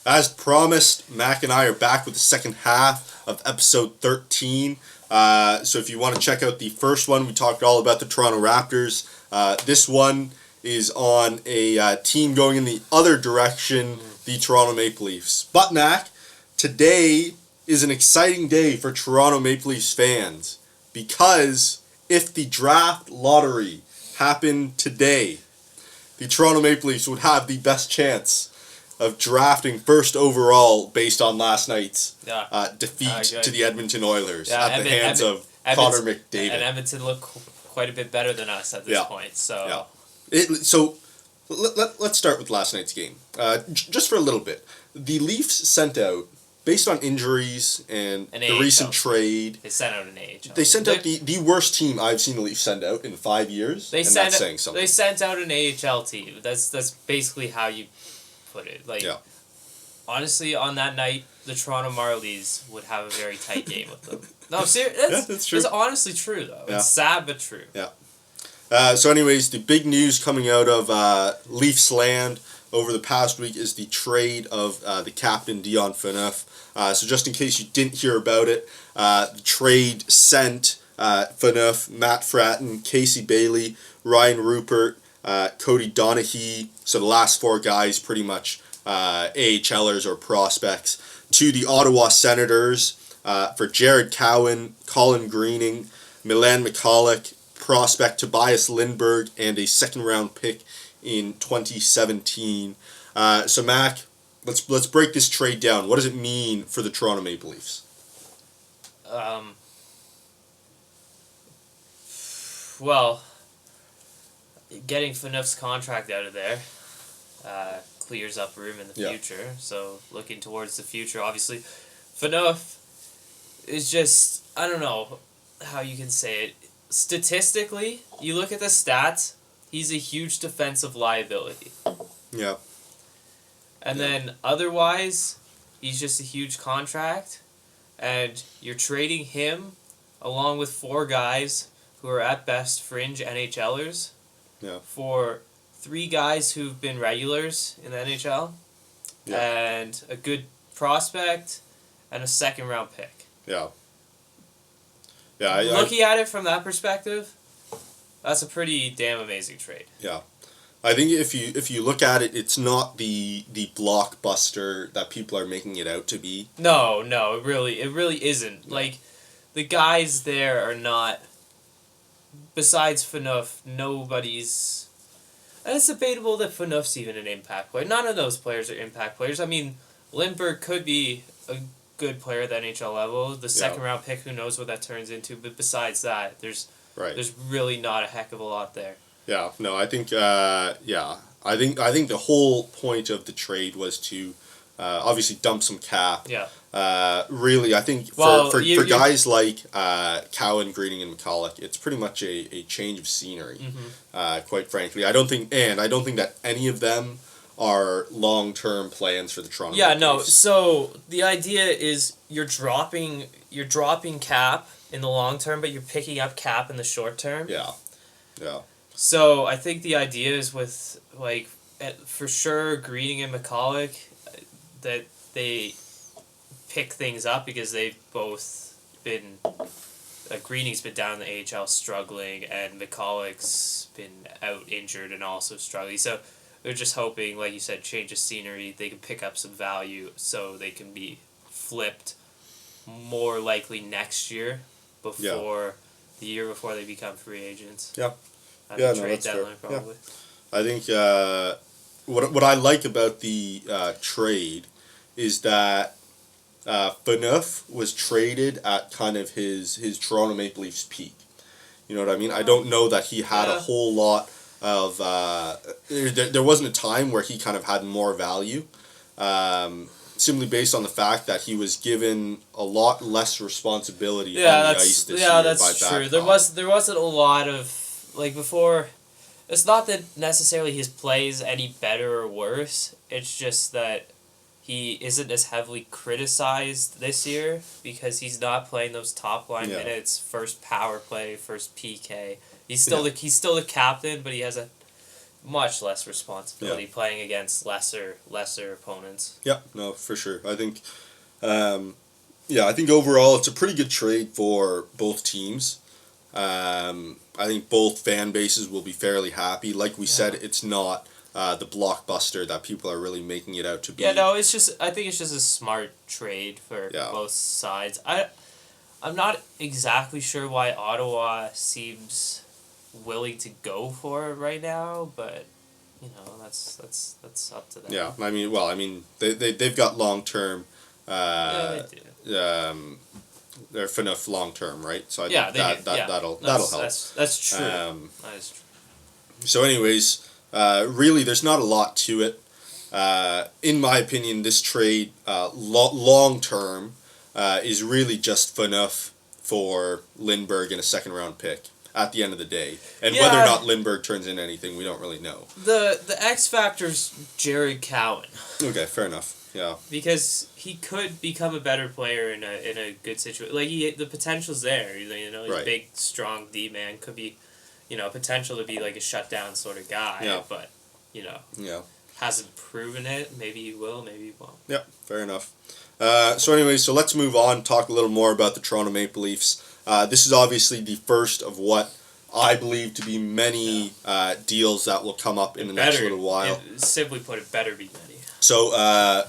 As promised, Mac and I are back with the second half of episode 13. So if you want to check out the first one, we talked all about the Toronto Raptors. This one is on a team going in the other direction, the Toronto Maple Leafs. But Mac, today is an exciting day for Toronto Maple Leafs fans because if the draft lottery happened today, the Toronto Maple Leafs would have the best chance of drafting first overall based on last night's defeat to the Edmonton Oilers at the hands of Connor McDavid. And Edmonton look quite a bit better than us at this point. So, let's start with last night's game. Just for a little bit. The Leafs sent out, based on injuries and the recent trade... They sent out an AHL. They sent out the worst team I've seen the Leafs send out in 5 years, that's saying something. They sent out an AHL team. That's basically how you put it. Honestly, on that night, the Toronto Marlies would have a very tight game with them. No, seriously, that's true. It's honestly true, though. Yeah. It's sad, but true. Yeah. So anyways, the big news coming out of Leafs land over the past week is the trade of the Captain Dion Phaneuf. So just in case you didn't hear about it, the trade sent Phaneuf, Matt Fratton, Casey Bailey, Ryan Rupert, Cody Donaghy, so the last four guys pretty much AHLers or prospects, to the Ottawa Senators for Jared Cowan, Colin Greening, Milan Michalek, prospect Tobias Lindbergh, and a second-round pick in 2017. So Mac, let's break this trade down. What does it mean for the Toronto Maple Leafs? Well, getting Phaneuf's contract out of there clears up room in the future. So looking towards the future, obviously, Phaneuf is just, I don't know how you can say it. Statistically, you look at the stats, he's a huge defensive liability. Yeah. And then otherwise, he's just a huge contract, and you're trading him along with four guys who are at best fringe NHLers for three guys who've been regulars in the NHL and a good prospect and a second-round pick. Yeah. Looking at it from that perspective, that's a pretty damn amazing trade. Yeah. I think if you look at it, it's not the blockbuster that people are making it out to be. No, it really isn't. No. Like, the guys there are not, besides Phaneuf, nobody's... And it's debatable that Phaneuf's even an impact player. None of those players are impact players. I mean, Lindbergh could be a good player at the NHL level. The second-round pick, who knows what that turns into. But besides that, there's really not a heck of a lot there. Yeah, no, I think I think the whole point of the trade was to obviously dump some cap. Yeah. Really, I think for guys like Cowan, Greening, and Michalek, it's pretty much a change of scenery. Mm-hmm. Quite frankly, I don't think that any of them are long-term plans for the Toronto. Yeah, Maple no. Leafs. So the idea is you're dropping cap in the long term, but you're picking up cap in the short term. Yeah. So I think the idea is with, like, for sure, Greening and Michalek, that they pick things up because they've both been... Greening's been down in the AHL struggling, and Michalek's been out injured and also struggling. So they're just hoping, like you said, change of scenery, they can pick up some value so they can be flipped more likely next year before the year before they become free agents. Yeah. Trade deadline, probably. I think what I like about the trade is that Phaneuf was traded at kind of his Toronto Maple Leafs peak. You know what I mean? I don't know that he had a whole lot of... there wasn't a time where he kind of had more value. Simply based on the fact that he was given a lot less responsibility on the ice this year by that's true. Babcock. There wasn't a lot of... Like, before, it's not that necessarily his play is any better or worse. It's just that he isn't as heavily criticized this year because he's not playing those top line minutes, first power play, first PK. He's still the captain, but he has a much less responsibility playing against lesser opponents. Yeah, no, for sure. I think, I think overall it's a pretty good trade for both teams. I think both fan bases will be fairly happy. Like we said, it's not the blockbuster that people are really making it out to be. Yeah, no, I think it's just a smart trade for both sides. I'm not exactly sure why Ottawa seems willing to go for it right now, but that's up to them. Yeah, I mean, they've got long term. They do. They're Phaneuf long term, right? So I think that'll help. That's true. That is true. So, anyways, really, there's not a lot to it. In my opinion, this trade, long term, is really just Phaneuf for Lindbergh and a second round pick at the end of the day. And whether or not Lindbergh turns in anything, we don't really know. The X factor's Jared Cowan. Okay, fair enough. Yeah. Because he could become a better player in a good situation. Like the potential's there. He's a big, strong D man. Could be, potential to be like a shutdown sort of guy. Yeah. But hasn't proven it. Maybe he will. Maybe he won't. Yep. Fair enough. So let's move on. Talk a little more about the Toronto Maple Leafs. This is obviously the first of what I believe to be many deals that will come up in the next little while. Simply put, it better be many. So,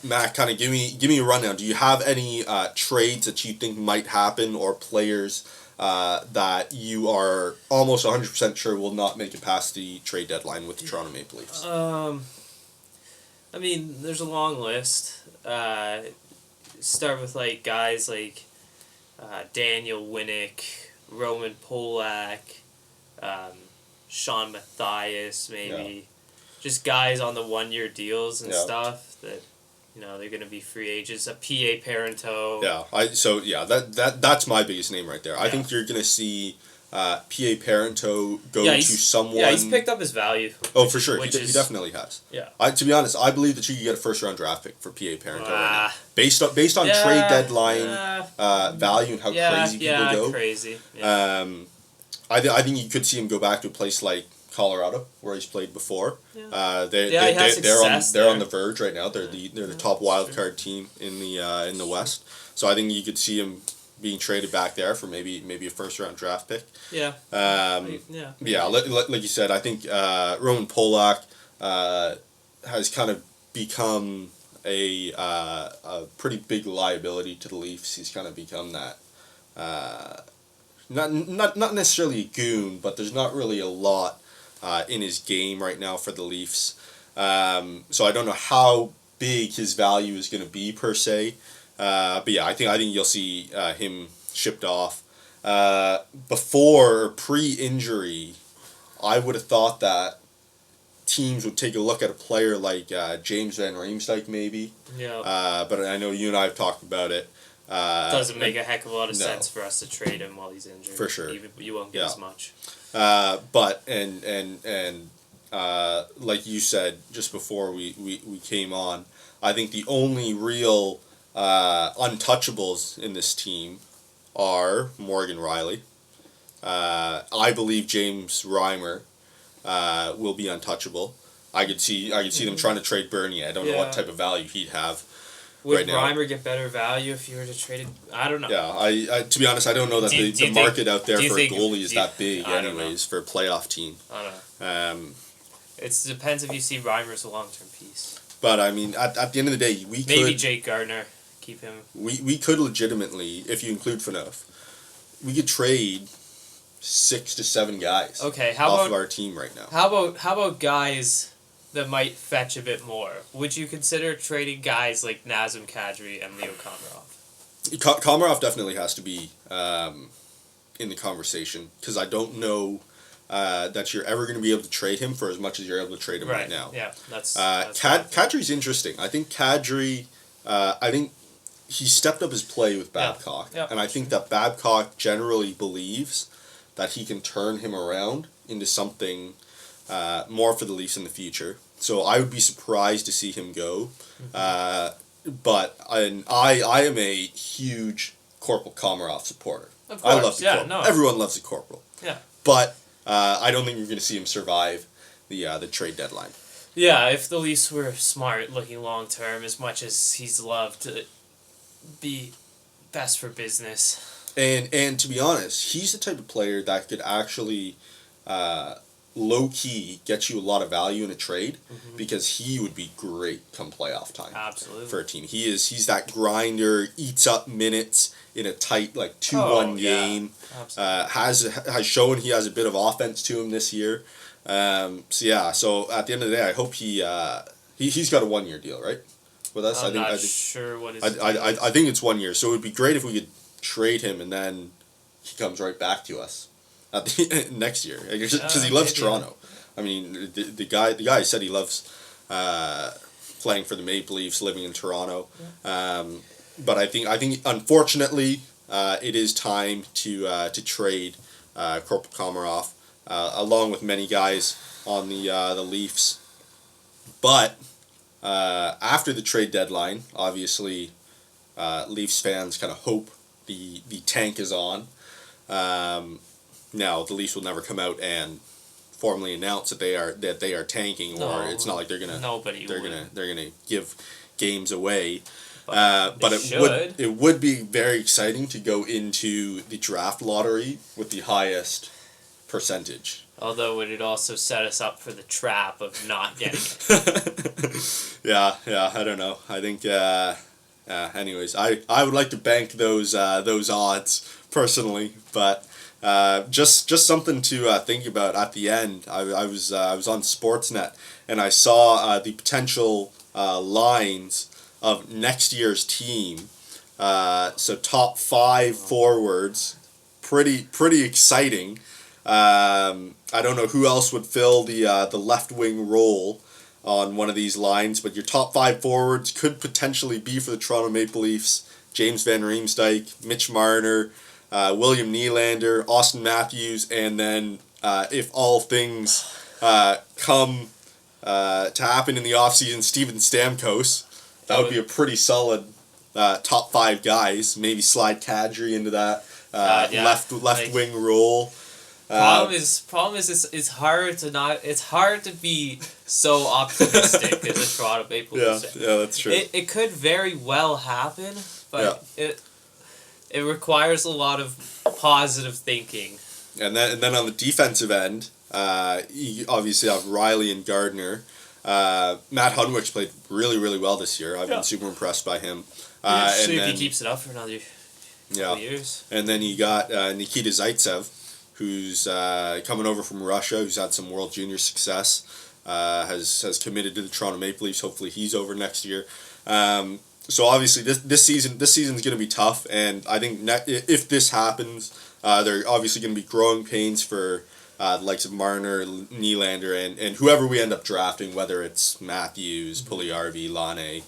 Matt, kind of give me a rundown. Do you have any trades that you think might happen, or players that you are almost 100% sure will not make it past the trade deadline with the Toronto Maple Leafs? I mean, there's a long list. Start with guys like Daniel Winnick, Roman Polak, Sean Matthias, maybe. Yeah. Just guys on the 1-year deals and stuff that, they're going to be free agents. A P.A. Parento. Yeah, that's my biggest name right there. Yeah. I think you're going to see P.A. Parento go to someone. Yeah, he's picked up his value. Oh, for sure. He definitely has. Yeah. To be honest, I believe that you could get a first-round draft pick for P.A. Parento right now. Based on trade deadline value and how crazy people go. Yeah, crazy. Yeah. I think you could see him go back to a place like Colorado, where he's played before. Yeah. They're on the verge right now. They're the top wild card team in the West. So I think you could see him being traded back there for maybe a first round draft pick. Yeah. Like you said, I think Roman Polak has kind of become a pretty big liability to the Leafs. He's kind of become that. Not necessarily a goon, but there's not really a lot in his game right now for the Leafs. So I don't know how big his value is going to be per se. But yeah, I think you'll see him shipped off. Before or pre-injury, I would have thought that teams would take a look at a player like James Van Riemsdyk maybe. Yeah. But I know you and I have talked about it. Doesn't make a heck of a lot of sense for us to trade him while he's injured. For sure. You won't get as much. But like you said just before we came on, I think the only real untouchables in this team are Morgan Rielly. I believe James Reimer will be untouchable. I could see them trying to trade Bernier. I don't know what type of value he'd have. Would Reimer get better value if you were to trade it? I don't know. Yeah, I to be honest, I don't know that the market out there for a goalie is that big anyways for a playoff team. I don't know. It depends if you see Reimer as a long-term piece. But, I mean, at the end of the day, Maybe Jake Gardner. Keep him. We could legitimately, if you include Phaneuf, we could trade 6 to 7 guys off of our team right now. How about guys that might fetch a bit more? Would you consider trading guys like Nazem Kadri and Leo Komarov? Komarov definitely has to be in the conversation because I don't know that you're ever going to be able to trade him for as much as you're able to trade him right now. Yeah, that's Kadri's interesting. I think Kadri, he stepped up his play with Babcock, and I think that Babcock generally believes that he can turn him around into something more for the Leafs in the future. So I would be surprised to see him go. But I am a huge Corporal Komarov supporter. Of course. I love the Corporal. Everyone loves the Corporal. Yeah. But I don't think you're going to see him survive the trade deadline. Yeah, if the Leafs were smart looking long term, as much as he's loved to be best for business. And to be honest, he's the type of player that could actually low key get you a lot of value in a trade, because he would be great come playoff time. Absolutely. For a team. He's that grinder, eats up minutes in a tight 2-1 game. Has shown he has a bit of offense to him this year. So at the end of the day, I hope he's got a 1-year deal, right? With us. I'm not sure what his I think it's 1 year. So it would be great if we could trade him and then he comes right back to us at the next year, because he loves Toronto. I mean, the guy said he loves playing for the Maple Leafs, living in Toronto. But I think unfortunately it is time to trade Corporal Komarov, along with many guys on the Leafs. But after the trade deadline, obviously Leafs fans kind of hope the tank is on. Now the Leafs will never come out and formally announce that they are tanking, or it's not like they're gonna give games away. But it would be very exciting to go into the draft lottery with the highest percentage. Although it would also set us up for the trap of not getting it. yeah, I don't know. I think. Anyways, I would like to bank those odds personally, but just something to think about at the end. I was on Sportsnet and I saw the potential lines of next year's team. So top 5 forwards, pretty exciting. I don't know who else would fill the left wing role on one of these lines, but your top 5 forwards could potentially be for the Toronto Maple Leafs: James Van Riemsdyk, Mitch Marner, William Nylander, Austin Matthews, and then if all things come to happen in the offseason, Steven Stamkos. That would be a pretty solid top 5 guys. Maybe slide Kadri into that left wing role. Problem is it's hard to be so optimistic as a Toronto Maple Leafs. Yeah, that's true. It could very well happen, but it requires a lot of positive thinking. And then on the defensive end, you obviously have Riley and Gardner. Matt Hunwick's played really, really well this year. I've been super impressed by him. If he keeps it up for another couple years. And then you got Nikita Zaitsev, who's coming over from Russia, who's had some World Junior success, has committed to the Toronto Maple Leafs. Hopefully he's over next year. So obviously this season's going to be tough, and I think if this happens, there are obviously going to be growing pains for the likes of Marner, Nylander, and whoever we end up drafting, whether it's Matthews, Puljujarvi, Laine.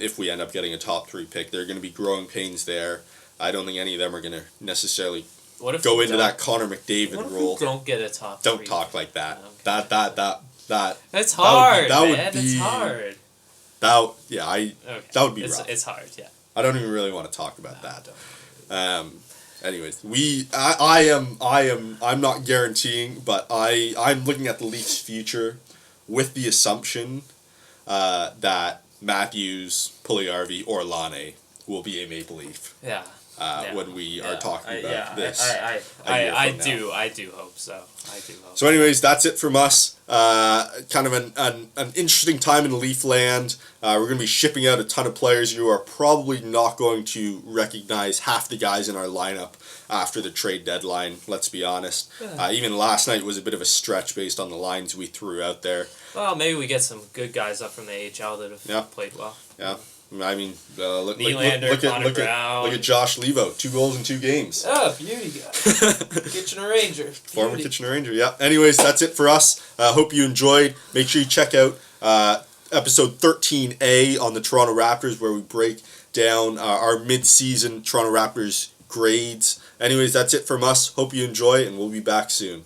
If we end up getting a top 3 pick, there are going to be growing pains there. I don't think any of them are going to necessarily go into that Connor McDavid role. What if we don't get a top 3? Don't talk like that. That. It's hard, that would man. It's hard. That would be rough. It's hard, yeah. I don't even really want to talk about that. Anyways, I'm not guaranteeing, but I'm looking at the Leafs' future with the assumption that Matthews, Puljujarvi, or Laine will be a Maple Leaf. Yeah. When we are talking about this. I do hope so. So anyways, that's it from us. Kind of an interesting time in Leafland. We're going to be shipping out a ton of players. You are probably not going to recognize half the guys in our lineup after the trade deadline, let's be honest. Even last night was a bit of a stretch based on the lines we threw out there. Well, maybe we get some good guys up from the AHL that have played well. Yeah. I mean, look at Josh Levo, 2 goals in 2 games. Oh, beauty guy. Kitchener Ranger. Former Kitchener Ranger, yeah. Anyways, that's it for us. Hope you enjoyed. Make sure you check out episode 13A on the Toronto Raptors, where we break down our mid-season Toronto Raptors grades. Anyways, that's it from us. Hope you enjoy, and we'll be back soon.